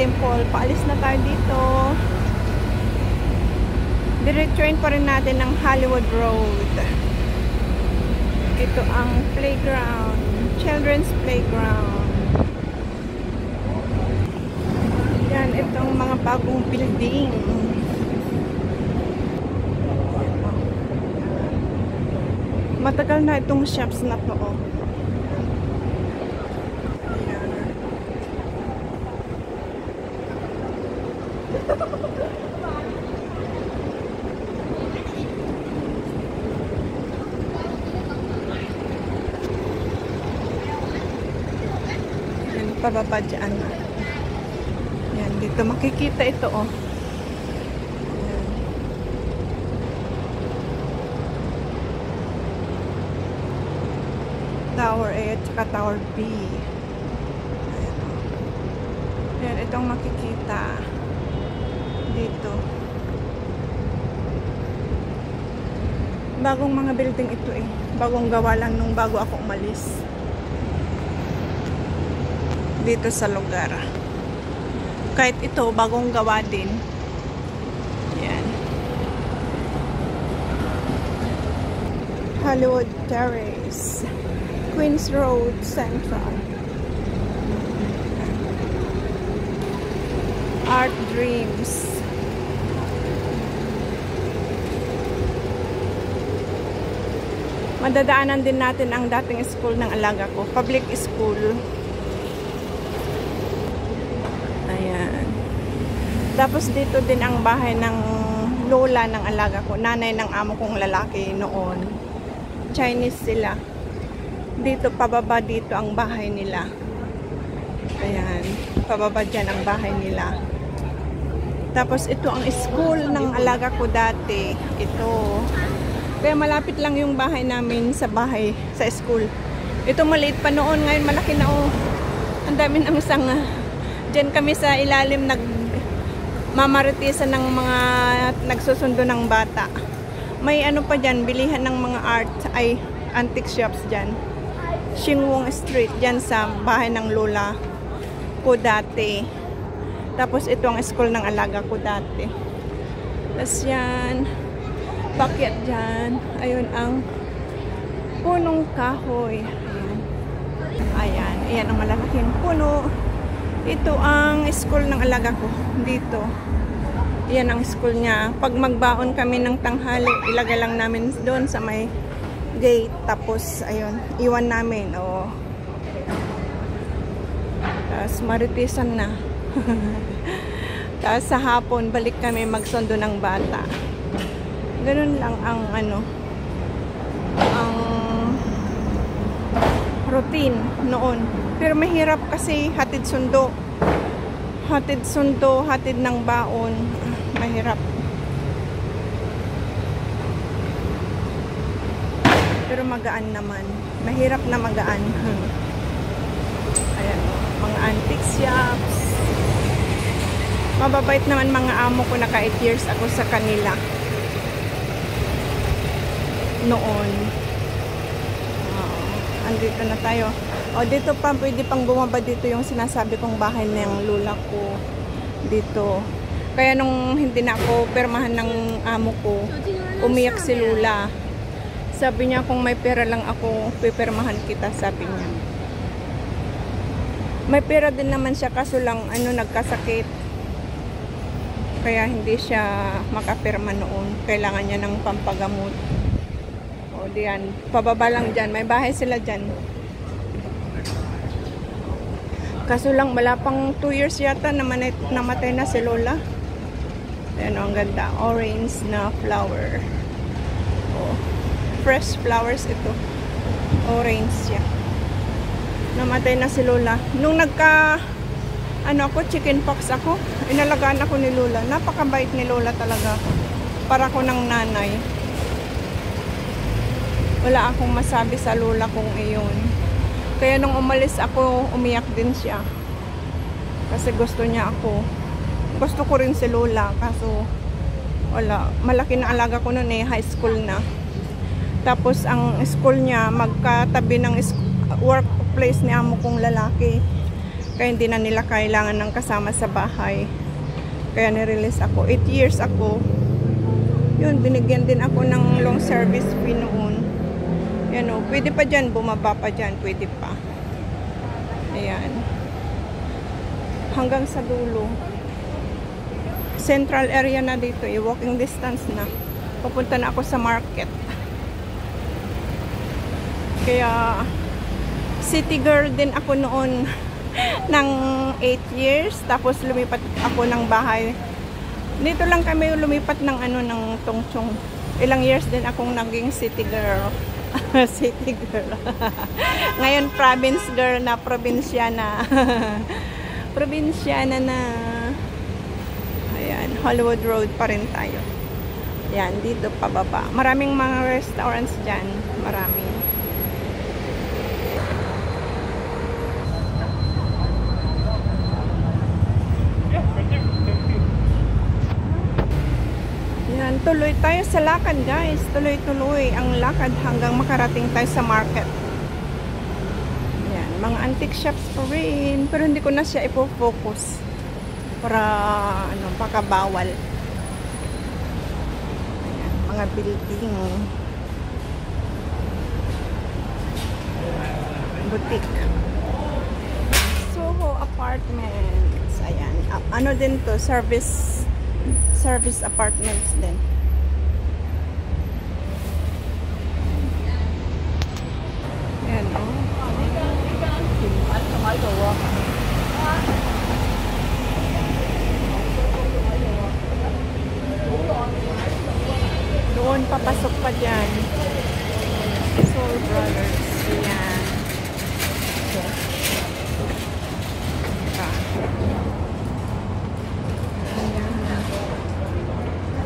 Temple. Paalis na tayo dito. Diretsuin pa rin natin ng Hollywood Road. Ito ang playground. Children's playground. Yan, itong mga bagong building. Matagal na itong shops na to. Oh. Yan, pababa dyan. Yan, dito makikita ito, oh. Yan. Tower A at saka Tower B. Ayan, oh. Yan, itong makikita dito. Bagong mga building ito eh. Bagong gawa lang nung bago ako umalis. Dito sa lugar. Kahit ito, bagong gawa din. Yan. Hollywood Terrace. Queens Road Central. Art Dreams. Madadaanan din natin ang dating school ng alaga ko. Public school. Ayan. Tapos dito din ang bahay ng lola ng alaga ko. Nanay ng amo kong lalaki noon. Chinese sila. Dito, pababa dito ang bahay nila. Ayan. Pababa dyan ang bahay nila. Tapos ito ang school ng alaga ko dati. Ito. Kaya malapit lang yung bahay namin sa bahay, sa school. Ito maliit pa noon, ngayon malaki na oh. Ang dami ng sanga. Diyan kami sa ilalim nagmamaritisan ng mga nagsusundo ng bata. May ano pa dyan, bilihan ng mga art, ay antique shops dyan. Xingwong Street, dyan sa bahay ng lola ko dati. Tapos ito ang school ng alaga ko dati. Tapos yan. Pakyat dyan. Ayun ang punong kahoy. Ayan. Ayan. Ayan ang malalaking puno. Ito ang school ng alaga ko. Dito. Ayan ang school niya. Pag magbaon kami ng tanghali, ilagay lang namin doon sa may gate. Tapos, ayun. Iwan namin. O. Tapos, maritisan na. Tapos, sa hapon, balik kami magsundo ng bata. Ganun lang ang ang routine noon. Pero mahirap kasi hatid sundo. Hatid sundo, hatid ng baon. Mahirap. Pero magaan naman. Mahirap na magaan. Ayan, mga antique shops. Mababait naman mga amo ko, naka 8 years ako sa kanila. Noon. Andito na tayo. O, dito pa, pwede pang bumaba dito yung sinasabi kong bahay ng lula ko. Dito. Kaya nung hindi na ako permahan ng amo ko, umiyak si lula. Sabi niya, kung may pera lang ako, pipermahan kita, sabi niya. May pera din naman siya, kaso lang, nagkasakit. Kaya hindi siya makapirma noon. Kailangan niya ng pampagamot. O diyan, pababa lang dyan. May bahay sila dyan. Kaso lang, wala pang 2 years yata namatay na si lola. Ayan o, ang ganda. Orange na flower. O, fresh flowers ito. Orange siya. Namatay na si lola. Nung ako, chicken pox ako. Inalagaan ako ni lola. Napakabait ni lola talaga. Para ko ng nanay. Wala akong masabi sa lola kong iyon. Kaya nung umalis ako, umiyak din siya. Kasi gusto niya ako. Gusto ko rin si lola. Kaso, wala. Malaki na alaga ko noon eh. High school na. Tapos, ang school niya, magkatabi ng workplace ni amo kong lalaki. Kaya hindi na nila kailangan ng kasama sa bahay. Kaya nirelease ako. 8 years ako. Yun, binigyan din ako ng long service fee noon. Yan o, pwede pa dyan, bumaba pa dyan, pwede pa. Ayan. Hanggang sa dulo. Central area na dito, walking distance na. Pupunta na ako sa market. Kaya, city girl din ako noon ng 8 years. Tapos lumipat ako ng bahay. Dito lang kami lumipat ng ng Tongchong. Ilang years din akong naging city girl. City girl. Ngayon province girl na, probinsyana. Probinsyana na. Ayan, Hollywood Road pa rin tayo. Ayan, dito pababa. Maraming mga restaurants dyan. Marami. Yan, tuloy tayo sa lakad guys. Tuloy-tuloy ang lakad hanggang makarating tayo sa market. Yan, mga antique shops pa rin. Pero hindi ko na siya ipo-focus. Para, baka bawal. Ayan, mga building. Boutique. Soho Apartments. Ayan. Ano din to? Service apartments din. Ayan o. Doon papasok pa dyan. Soul Brothers. Ayan.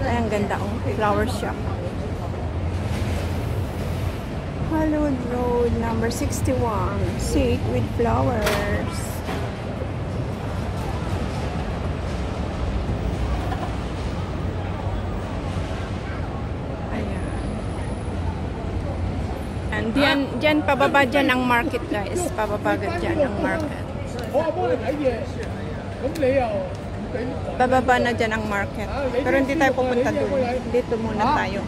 Ay, ang ganda oh. Flower shop. Hollywood Road, number 61. Seat with flowers. Ayan. And dyan, pababa dyan ang market guys. Pababa dyan ang market. Bababa na dyan ang market. Pero hindi tayo pupunta doon. Dito muna tayo.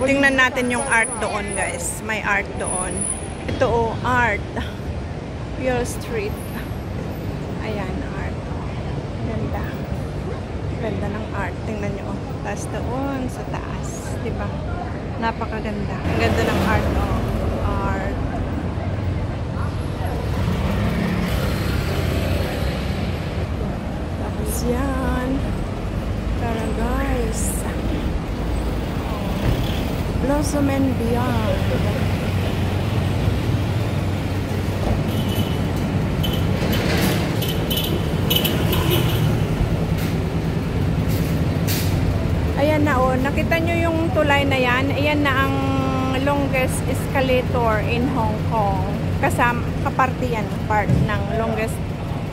Tingnan natin yung art doon guys. May art doon. Ito oh, art. Pure Street. Ayan, art. Ganda. Ganda ng art. Tingnan nyo oh. Tapos doon sa taas. Diba? Napakaganda. Ang ganda ng art oh. Art. Tapos yan. Tara guys. Blossom and Beyond. Ayan na oh, nakita nyo yung tulay na yan. Ayan na ang longest escalator in Hong Kong. Kaparte yan, part ng longest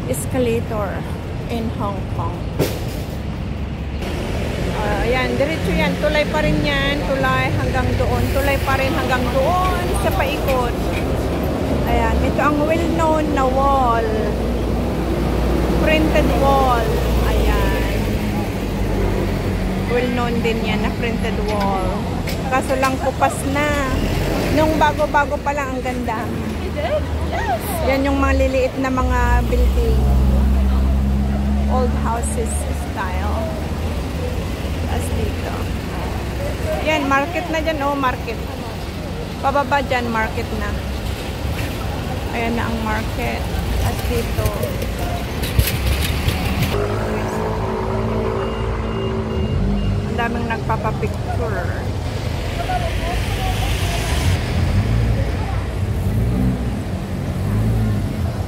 escalator in Hong Kong. Ayan, diretso yan. Tulay pa rin yan. Tulay hanggang doon. Tulay pa rin hanggang doon sa paikot. Ayan, ito ang well-known na wall. Printed wall. Well-known din yan na printed wall. Kaso lang kupas na. Nung bago-bago pa lang ang ganda. Yan yung mga liliit na mga building. Old houses style. As dito. Yan, market na dyan. Oh, market. Pababa dyan, market na. Ayan na ang market. As dito. Daming nagpapapicture.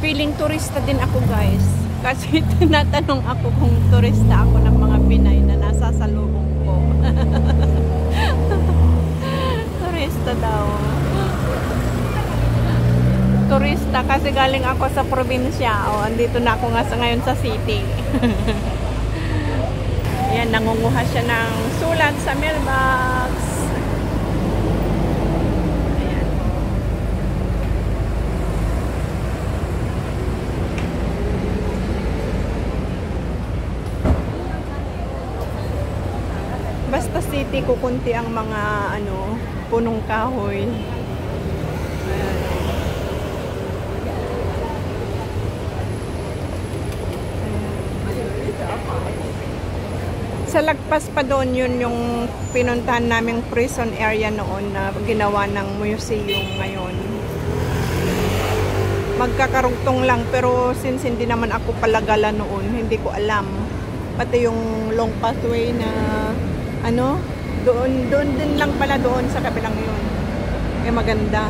Feeling turista din ako guys. Kasi tinatanong ako kung turista ako ng mga Pinay na nasa salubong ko. Turista daw. Turista kasi galing ako sa probinsya. O, andito na ako nga sa ngayon sa city. Ayan, nangunguha siya ng sulat sa mailbox. Ayan. Basta city, kukunti ang mga punong kahoy. Ayan. Sa lagpas pa doon, yun yung pinuntahan naming prison area noon na ginawa ng museum ngayon. Magkakarugtong lang, pero since hindi naman ako palagala noon, hindi ko alam. Pati yung long pathway na doon din lang pala doon sa kabilang yun. Maganda.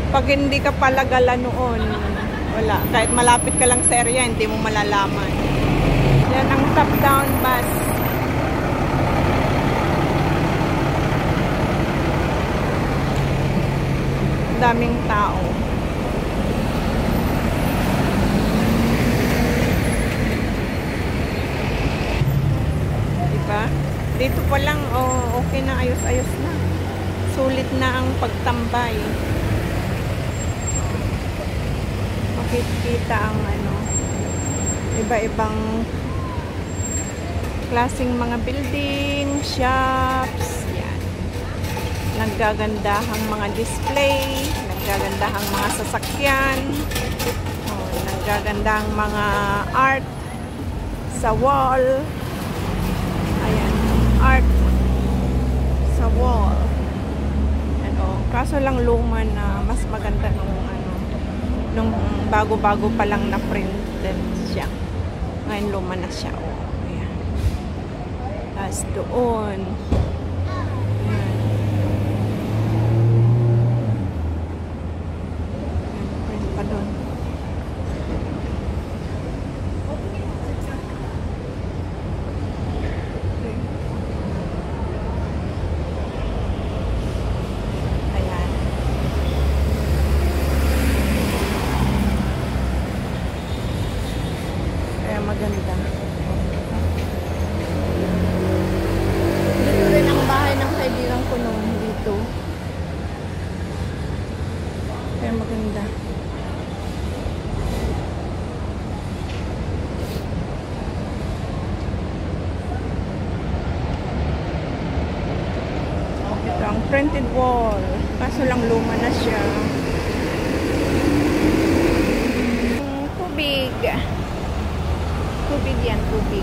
Pag hindi ka palagala noon, wala. Kahit malapit ka lang sa area, hindi mo malalaman. Yan ang top-down bus. Daming tao. Diba? Dito pa lang, okay na, ayos-ayos na. Sulit na ang pagtambay. Makikita ang iba-ibang klaseng mga building, shops, yan. Naggagandahang mga display, naggagandahang mga sasakyan, naggagandahang mga art sa wall. Ayan, art sa wall. Kaso lang luma na, mas maganda nung bago-bago pa lang na printed siya. Ngayon luma na siya. Ayan. Tapos doon. Ayan. Ayan, print pa doon. Maganda. Dito rin ang bahay ng kaibigan ko noon dito. Kaya maganda. Ito ang printed wall. Kaso lang luma na siya. Tubig. Tubig yan, tubig.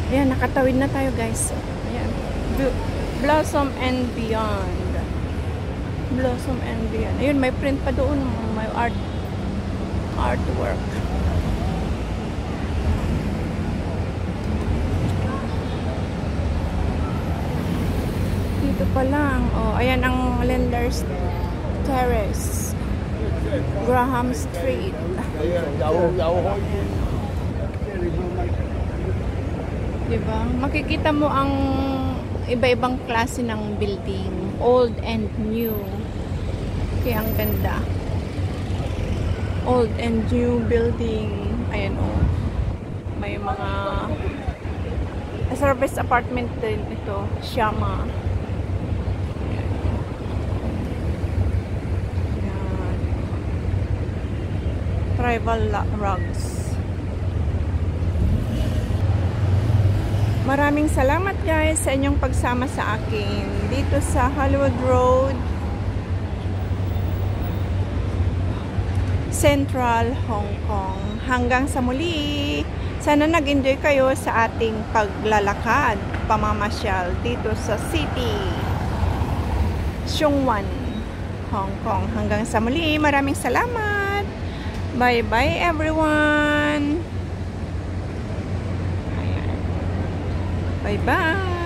Ayan, nakatawid na tayo guys. Ayan. Blossom and Beyond. Blossom and Beyond. Ayun, may print pa doon. May artwork. Dito pa lang. Ayan ang Lenders Terrace. Graham Street. Diba? Makikita mo ang iba-ibang klase ng building. Old and new. Kaya ang ganda. Old and new building. Ayan may mga service apartment din ito. Shama. Tribal rugs. Maraming salamat guys sa inyong pagsama sa akin dito sa Hollywood Road, Central, Hong Kong. Hanggang sa muli. Sana nag-enjoy kayo sa ating paglalakad, pamamasyal dito sa City Sheung Wan, Hong Kong. Hanggang sa muli. Maraming salamat. Bye-bye everyone. Bye-bye.